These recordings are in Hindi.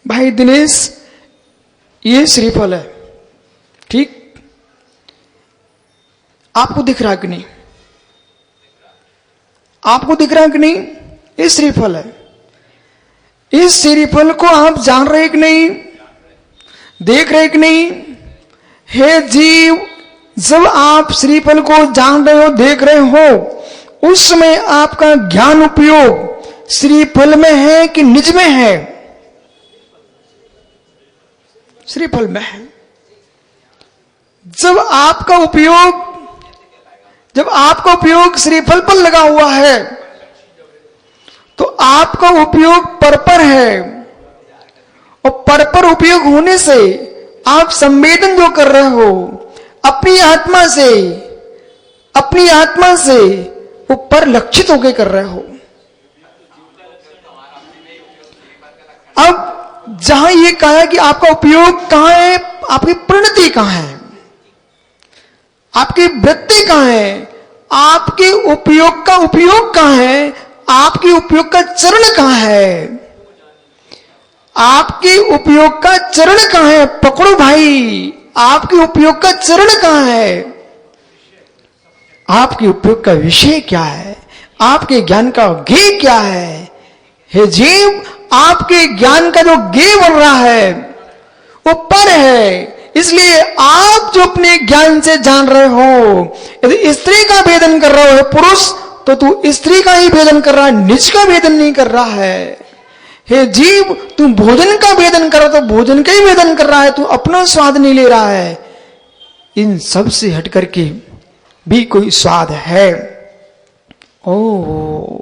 भाई दिनेश, ये श्रीफल है, ठीक? आपको दिख रहा कि नहीं? आपको दिख रहा कि नहीं? ये श्रीफल है। इस श्रीफल को आप जान रहे कि नहीं? देख रहे कि नहीं? हे जीव, जब आप श्रीफल को जान रहे हो, देख रहे हो, उस समय आपका ज्ञान उपयोग श्रीफल में है कि निज में है? श्रीफल में है। जब आपका उपयोग श्रीफल पर लगा हुआ है, तो आपका उपयोग पर है, और पर उपयोग होने से आप संवेदन जो कर रहे हो अपनी आत्मा से वो पर लक्षित होकर कर रहे हो। अब जहां ये कहा कि आपका उपयोग कहां है, आपकी परिणति कहां है, आपकी वृत्ति कहां है, आपके उपयोग का उपयोग कहां है, आपके उपयोग का चरण कहां है, आपके उपयोग का चरण कहां है? पकड़ो भाई, आपके उपयोग का चरण कहां है? आपके उपयोग का विषय क्या है? आपके ज्ञान का ज्ञेय क्या है? हे जीव, आपके ज्ञान का जो ज्ञेय बन रहा है वो पर है। इसलिए आप जो अपने ज्ञान से जान रहे हो, यदि स्त्री का भेदन कर रहे हो पुरुष, तो तू स्त्री का ही भेदन कर रहा है, निज का भेदन नहीं कर रहा है। हे जीव, तू भोजन का भेदन कर रहा, तो भोजन का ही भेदन कर रहा है, तू अपना स्वाद नहीं ले रहा है। इन सब से हट करके भी कोई स्वाद है। ओ,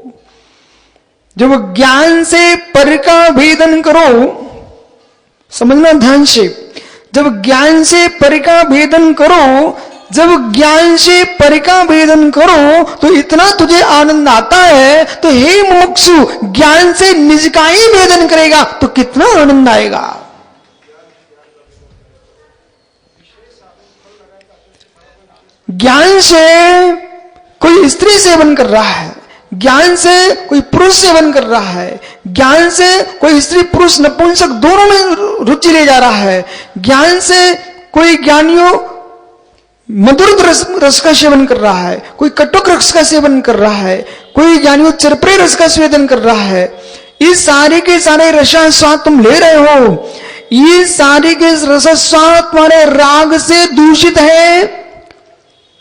जब ज्ञान से पर का भेदन करो, समझना ध्यान से, जब ज्ञान से पर का भेदन करो, जब ज्ञान से पर का भेदन करो, तो इतना तुझे आनंद आता है, तो हे मुमुक्षु, ज्ञान से निज का ही भेदन करेगा तो कितना आनंद आएगा। ज्ञान से कोई स्त्री सेवन कर रहा है, ज्ञान से कोई पुरुष सेवन कर रहा है, ज्ञान से कोई स्त्री पुरुष नपुंसक दोनों में रुचि ले जा रहा है, ज्ञान से कोई ज्ञानियों मधुर रस का सेवन कर रहा है, कोई कटुक रस का सेवन कर रहा है, कोई ज्ञानियों चरप्रे रस का सेवन कर रहा है। ये सारे के सारे रसास्वाद तुम ले रहे हो, ये सारे के रसास्वाद तुम्हारे राग से दूषित है,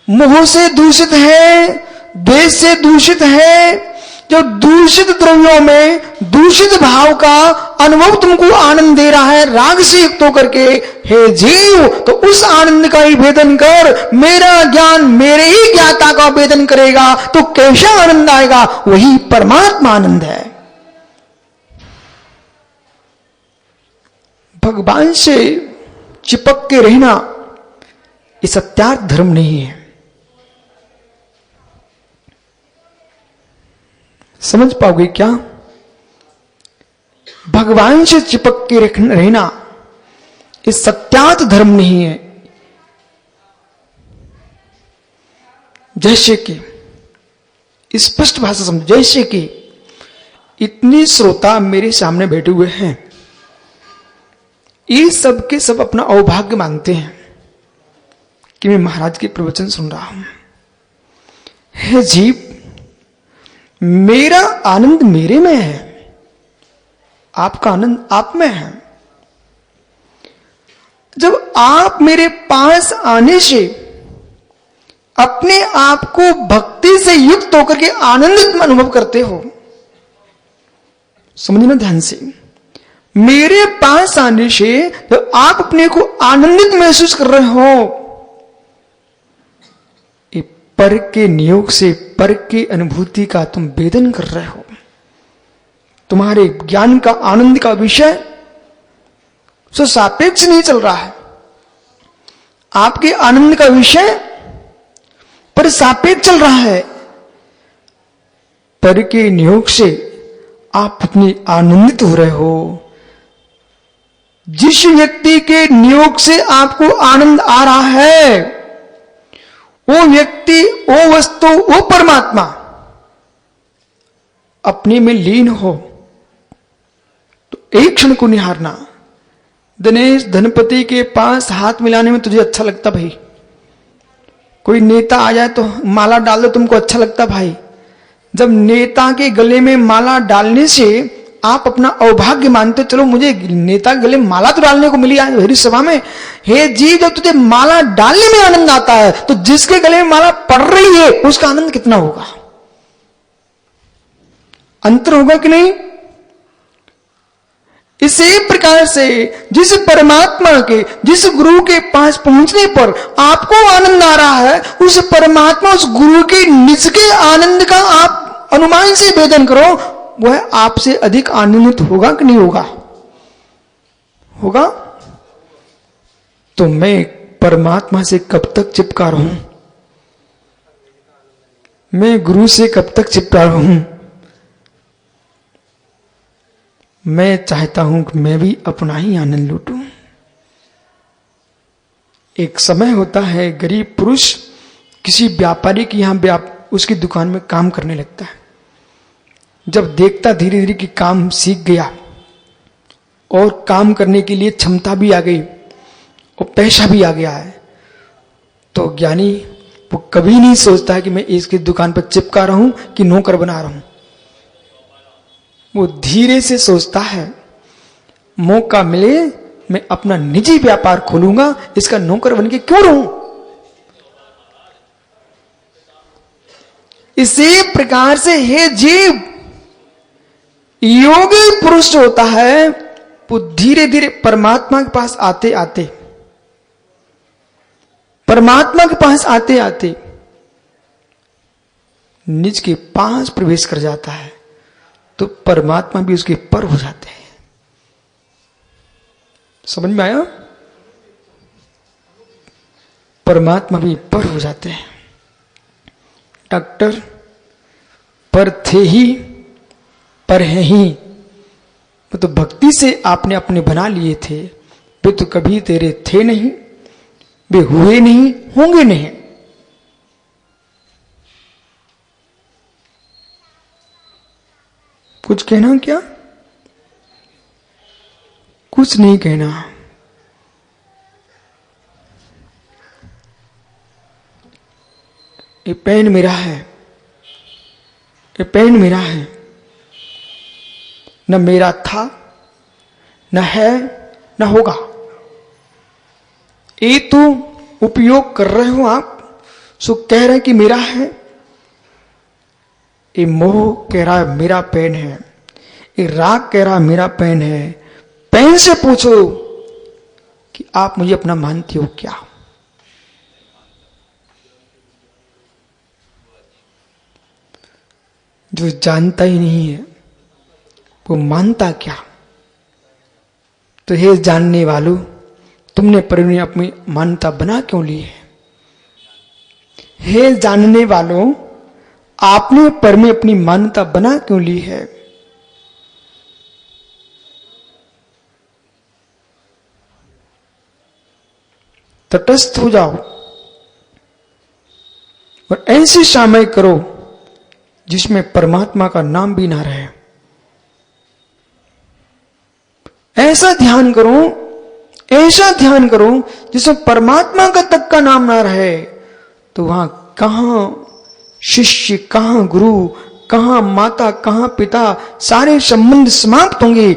मोह से दूषित है, देश से दूषित है। जो दूषित द्रव्यों में दूषित भाव का अनुभव तुमको आनंद दे रहा है राग से युक्त होकर के, हे जीव, तो उस आनंद का ही भेदन कर। मेरा ज्ञान मेरे ही ज्ञाता का भेदन करेगा तो कैसा आनंद आएगा? वही परमात्मा आनंद है। भगवान से चिपक के रहना ये सत्यार्थ धर्म नहीं है। समझ पाओगे क्या? भगवान से चिपक के रहना ये सत्यार्थ धर्म नहीं है। जैसे कि स्पष्ट भाषा समझ, जैसे कि इतने श्रोता मेरे सामने बैठे हुए हैं, ये सब के सब अपना अवभाग्य मानते हैं कि मैं महाराज के प्रवचन सुन रहा हूं। हे जीव, मेरा आनंद मेरे में है, आपका आनंद आप में है। जब आप मेरे पास आने से अपने आप को भक्ति से युक्त होकर के आनंदित अनुभव करते हो, समझना ध्यान से, मेरे पास आने से जब आप अपने को आनंदित महसूस कर रहे हो, पर के नियोग से पर के अनुभूति का तुम भेदन कर रहे हो। तुम्हारे ज्ञान का आनंद का विषय सो सापेक्ष नहीं चल रहा है, आपके आनंद का विषय पर सापेक्ष चल रहा है। पर के नियोग से आप इतने आनंदित हो रहे हो। जिस व्यक्ति के नियोग से आपको आनंद आ रहा है, वो व्यक्ति, वो वस्तु, वो परमात्मा अपने में लीन हो, तो एक क्षण को निहारना, दिनेश, धनपति के पास हाथ मिलाने में तुझे अच्छा लगता भाई? कोई नेता आ जाए तो माला डाल दो, तुमको अच्छा लगता भाई? जब नेता के गले में माला डालने से आप अपना अवभाग्य मानते, चलो मुझे नेता के गले माला तो डालने को मिली आज हरी सभा में, हे जी जब तुझे माला डालने में आनंद आता है तो जिसके गले में माला पड़ रही है उसका आनंद कितना होगा? अंतर होगा कि नहीं? इसी प्रकार से जिस परमात्मा के, जिस गुरु के पास पहुंचने पर आपको आनंद आ रहा है, उस परमात्मा, उस गुरु के निज के आनंद का आप अनुमान से भेदन करो, वह आपसे अधिक आनंदित होगा कि नहीं होगा? होगा। तो मैं परमात्मा से कब तक चिपका रहूं? मैं गुरु से कब तक चिपका रहूं? मैं चाहता हूं कि मैं भी अपना ही आनंद लूटूं। एक समय होता है, गरीब पुरुष किसी व्यापारी की यहां उसकी दुकान में काम करने लगता है। जब देखता धीरे धीरे कि काम सीख गया और काम करने के लिए क्षमता भी आ गई और पैसा भी आ गया है, तो ज्ञानी वो कभी नहीं सोचता है कि मैं इसकी दुकान पर चिपका रहा हूं कि नौकर बना रहा हूं। वो धीरे से सोचता है, मौका मिले मैं अपना निजी व्यापार खोलूंगा, इसका नौकर बन के क्यों रहूं? इसी प्रकार से हे जीव, योगी पुरुष होता है वो धीरे धीरे परमात्मा के पास आते आते, परमात्मा के पास आते आते निज के पास प्रवेश कर जाता है, तो परमात्मा भी उसके पर हो जाते हैं। समझ में आया? परमात्मा भी पर हो जाते हैं। डॉक्टर पर थे ही पर हैं ही, वो तो भक्ति से आपने अपने बना लिए थे, वे तो कभी तेरे थे नहीं, वे हुए नहीं, होंगे नहीं। कुछ कहना क्या? कुछ नहीं कहना। ये पेन मेरा है, ये पेन मेरा है, न मेरा था, न है, न होगा। ये तो उपयोग कर रहे हो आप, सो कह रहे कि मेरा है। ये मोह कह रहा है मेरा पेन है, ये राग कह रहा है मेरा पेन है। पेन से पूछो कि आप मुझे अपना मानते हो क्या? जो जानता ही नहीं है वो मानता क्या? तो हे जानने वालों, तुमने पर में अपनी मान्यता बना क्यों ली है? हे जानने वालों, आपने पर में अपनी मान्यता बना क्यों ली है? तटस्थ हो जाओ और ऐसी शामय करो जिसमें परमात्मा का नाम भी ना रहे। ऐसा ध्यान करो, ऐसा ध्यान करो जिसमें परमात्मा का तक का नाम ना रहे। तो वहां कहां शिष्य, कहां गुरु, कहां माता, कहां पिता, सारे संबंध समाप्त होंगे।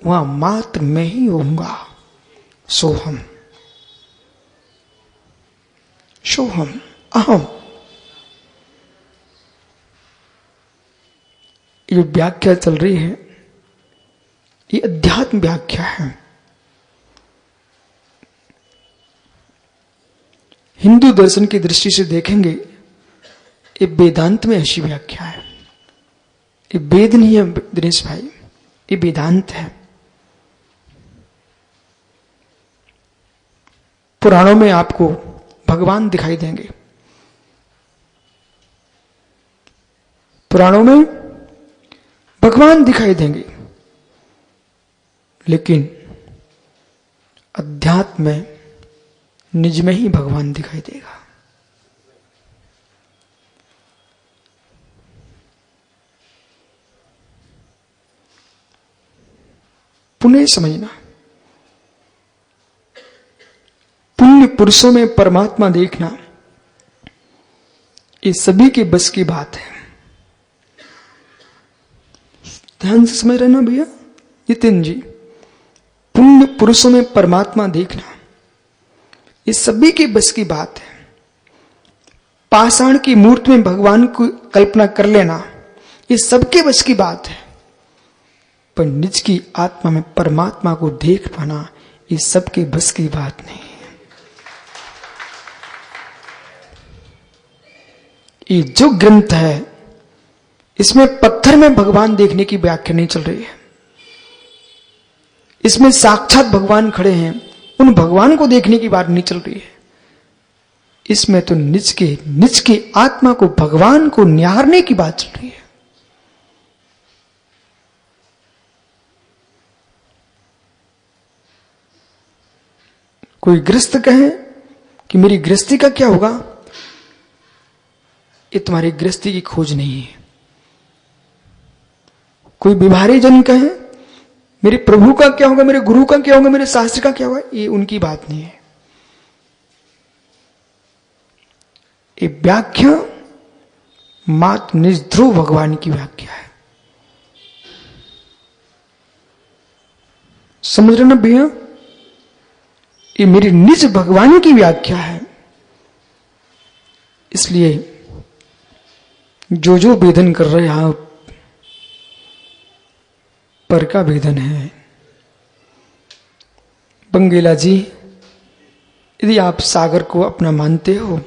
वहां मात्र मैं ही होऊंगा। सोहम, सोहम, अहम। ये व्याख्या चल रही है, ये अध्यात्म व्याख्या है। हिंदू दर्शन की दृष्टि से देखेंगे, ये वेदांत में ऐसी व्याख्या है। ये वेद नहीं है दिनेश भाई, ये वेदांत है। पुराणों में आपको भगवान दिखाई देंगे, पुराणों में भगवान दिखाई देंगे, लेकिन अध्यात्म में निज में ही भगवान दिखाई देगा। पुनः समझना, पुरुषों में परमात्मा देखना ये सभी के बस की बात है। ध्यान से समझ रहे ना भैया नितिन जी, पुण्य पुरुषों में परमात्मा देखना ये सभी के बस की बात है। पाषाण की मूर्ति में भगवान को कल्पना कर लेना ये सबके बस की बात है, पर निज की आत्मा में परमात्मा को देख पाना ये सबके बस की बात नहीं है। ये जो ग्रंथ है इसमें पत्थर में भगवान देखने की व्याख्या नहीं चल रही है, इसमें साक्षात भगवान खड़े हैं, उन भगवान को देखने की बात नहीं चल रही है। इसमें तो निज के आत्मा को भगवान को निहारने की बात चल रही है। कोई गृहस्थ कहे कि मेरी गृहस्थी का क्या होगा, ये तुम्हारी गृहस्थी की खोज नहीं है। कोई विभारी जन कहे मेरे प्रभु का क्या होगा, मेरे गुरु का क्या होगा, मेरे शास्त्र का क्या होगा, ये उनकी बात नहीं है। ये व्याख्या मात्र निज ध्रुव भगवान की व्याख्या है। समझ रहे ना भैया, ये मेरी निज भगवान की व्याख्या है। इसलिए जो वेदन कर रहे आप पर का वेदन है। बंगेला जी, यदि आप सागर को अपना मानते हो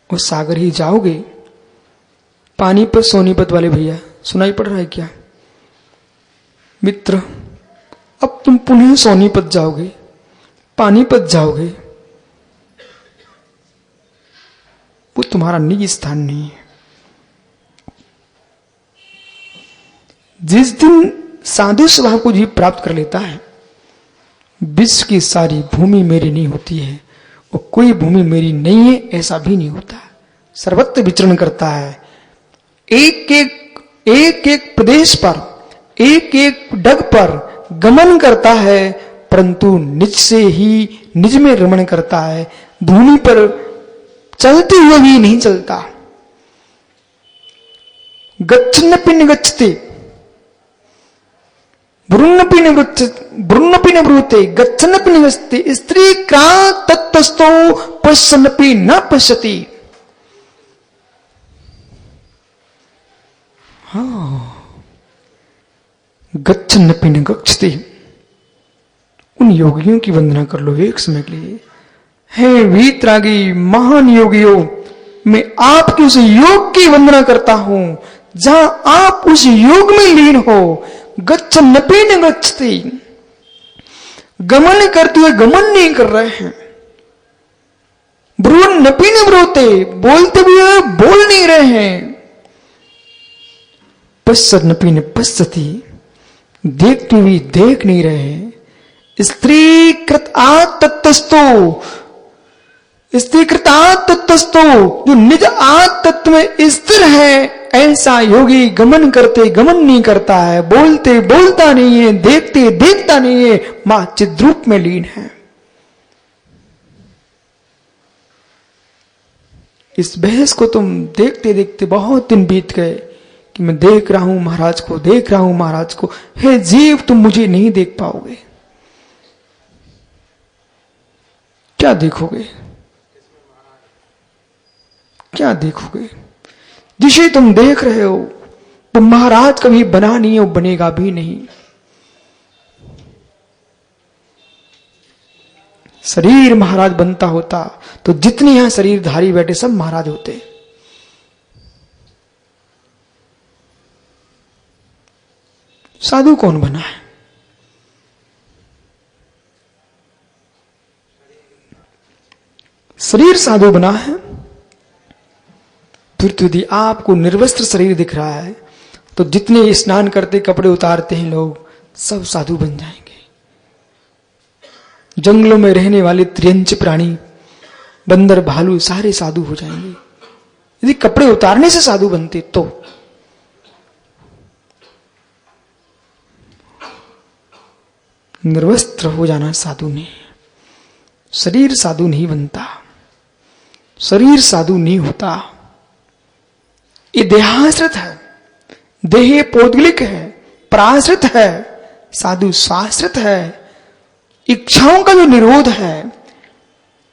और सागर ही जाओगे, पानीपत सोनीपत वाले भैया सुनाई पड़ रहा है क्या मित्र, अब तुम पुनः सोनीपत जाओगे, पानीपत जाओगे, वो तुम्हारा निज स्थान नहीं है। जिस दिन साधु स्वभाव को जीव प्राप्त कर लेता है, विश्व की सारी भूमि मेरी नहीं होती है और कोई भूमि मेरी नहीं है ऐसा भी नहीं होता, सर्वत्र विचरण करता है। एक एक प्रदेश पर, एक एक डग पर गमन करता है, परंतु निज से ही निज में रमण करता है, भूमि पर चलते हुए भी नहीं चलता। गच्छन्नपि न गच्छते, ब्रुन्नपि न ब्रूते, गच्छन्नपि न गच्छते, स्त्री क्रा तत्तस्तो पश्यन्नपि न पश्यति। गच्छन्नपि न गच्छते, उन योगियों की वंदना कर लो एक समय के लिए। हे वीतरागी महान योगियों, मैं आपके उस योग की वंदना करता हूं जहां आप उस योग में लीन हो। गच्छन्नपि न गच्छते, गमन करते हुए गमन नहीं कर रहे हैं। ब्रुवन्नपि न ब्रूते, बोलते भी हुए बोल नहीं रहे हैं। पश्यन्नपि न पश्यति, देखते हुए देख नहीं रहे हैं। स्त्री कृत आत्तस्तु, स्त्री कृत आत्तस्तु, जो निज आत्तत्व में स्थिर है, ऐसा योगी गमन करते गमन नहीं करता है, बोलते बोलता नहीं है, देखते देखता नहीं है, मां चिद्रूप में लीन है। इस बहस को तुम देखते देखते बहुत दिन बीत गए कि मैं देख रहा हूं महाराज को, देख रहा हूं महाराज को। हे जीव, तुम मुझे नहीं देख पाओगे। क्या देखोगे, क्या देखोगे? जिसे तुम देख रहे हो वो महाराज कभी बना नहीं है, बनेगा भी नहीं। शरीर महाराज बनता होता तो जितने यहां शरीरधारी बैठे सब महाराज होते। साधु कौन बना है? शरीर साधु बना है। फिर तो यदि आपको निर्वस्त्र शरीर दिख रहा है तो जितने स्नान करते कपड़े उतारते हैं लोग सब साधु बन जाएंगे। जंगलों में रहने वाले त्रियंच प्राणी, बंदर भालू सारे साधु हो जाएंगे यदि कपड़े उतारने से साधु बनते तो। निर्वस्त्र हो जाना साधु नहीं। शरीर साधु नहीं बनता, शरीर साधु नहीं होता। ये देहाश्रित है, देह पौद्गलिक है, पराश्रित है, साधु स्वाश्रित है। इच्छाओं का जो निरोध है,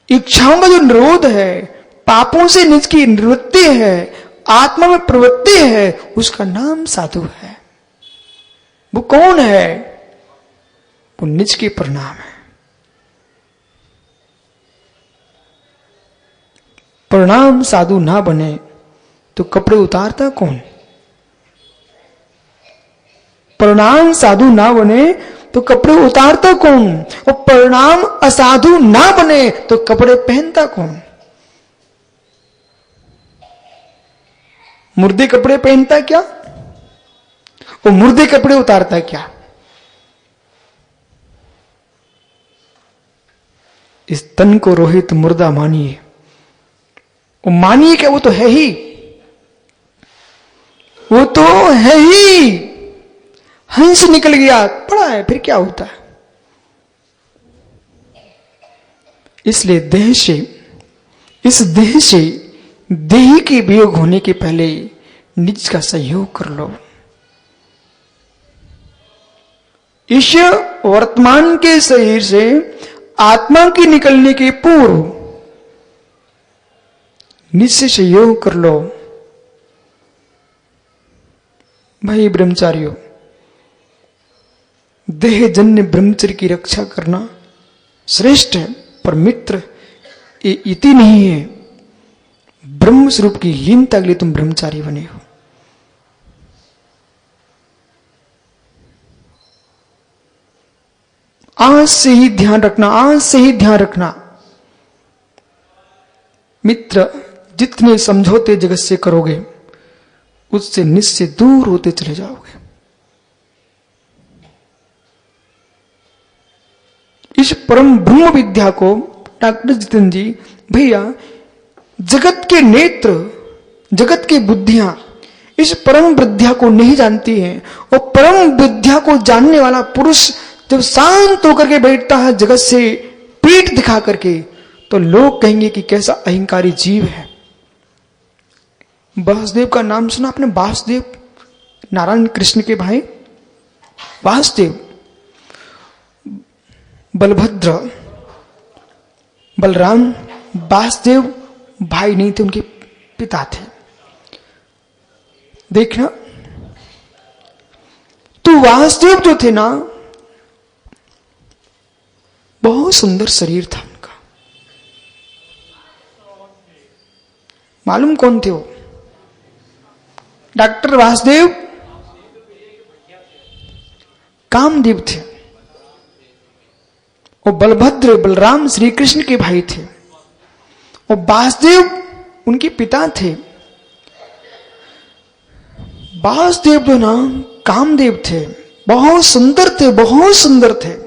इच्छाओं का जो निरोध है, पापों से निज की निवृत्ति है, आत्मा में प्रवृत्ति है, उसका नाम साधु है। वो कौन है? वो निज के परिणाम है। परिणाम साधु ना बने तो कपड़े उतारता कौन? परिणाम साधु ना बने तो कपड़े उतारता कौन? और परिणाम असाधु ना बने तो कपड़े पहनता कौन? मुर्दे कपड़े पहनता क्या? वो मुर्दे कपड़े उतारता क्या? इस तन को रोहित मुर्दा मानिए। वो मानिए क्या? वो तो है ही, वो तो है ही। हंस निकल गया, पड़ा है, फिर क्या होता है? इसलिए देह से, इस देह से, देह के वियोग होने के पहले निज का सहयोग कर लो। इस वर्तमान के शरीर से आत्मा के निकलने के पूर्व निज से सहयोग कर लो। भाई ब्रह्मचारियों, देह जन्य ब्रह्मचर्य की रक्षा करना श्रेष्ठ है, पर मित्र ये इति नहीं है। ब्रह्म स्वरूप की लीनता के लिए तुम ब्रह्मचारी बने हो। आज से ही ध्यान रखना, आज से ही ध्यान रखना। मित्र, जितने समझौते जगत से करोगे उससे निश्चय दूर होते चले जाओगे। इस परम ब्रह्म विद्या को डॉक्टर जितेंद्र जी, भैया जगत के नेत्र, जगत की बुद्धियां इस परम विद्या को नहीं जानती हैं। और परम विद्या को जानने वाला पुरुष जब शांत होकर के बैठता है जगत से पीठ दिखा करके, तो लोग कहेंगे कि कैसा अहंकारी जीव है। वासुदेव का नाम सुना आपने? वासुदेव, नारायण कृष्ण के भाई वासुदेव। बलभद्र, बलराम, वासुदेव भाई नहीं थे, उनके पिता थे। देखना, तो वासुदेव जो थे ना, बहुत सुंदर शरीर था उनका। मालूम कौन थे वो? डॉक्टर वासुदेव कामदेव थे। और बलभद्र, बलराम श्री कृष्ण के भाई थे। और वासुदेव उनके पिता थे। वासुदेव जो ना कामदेव थे, बहुत सुंदर थे, बहुत सुंदर थे।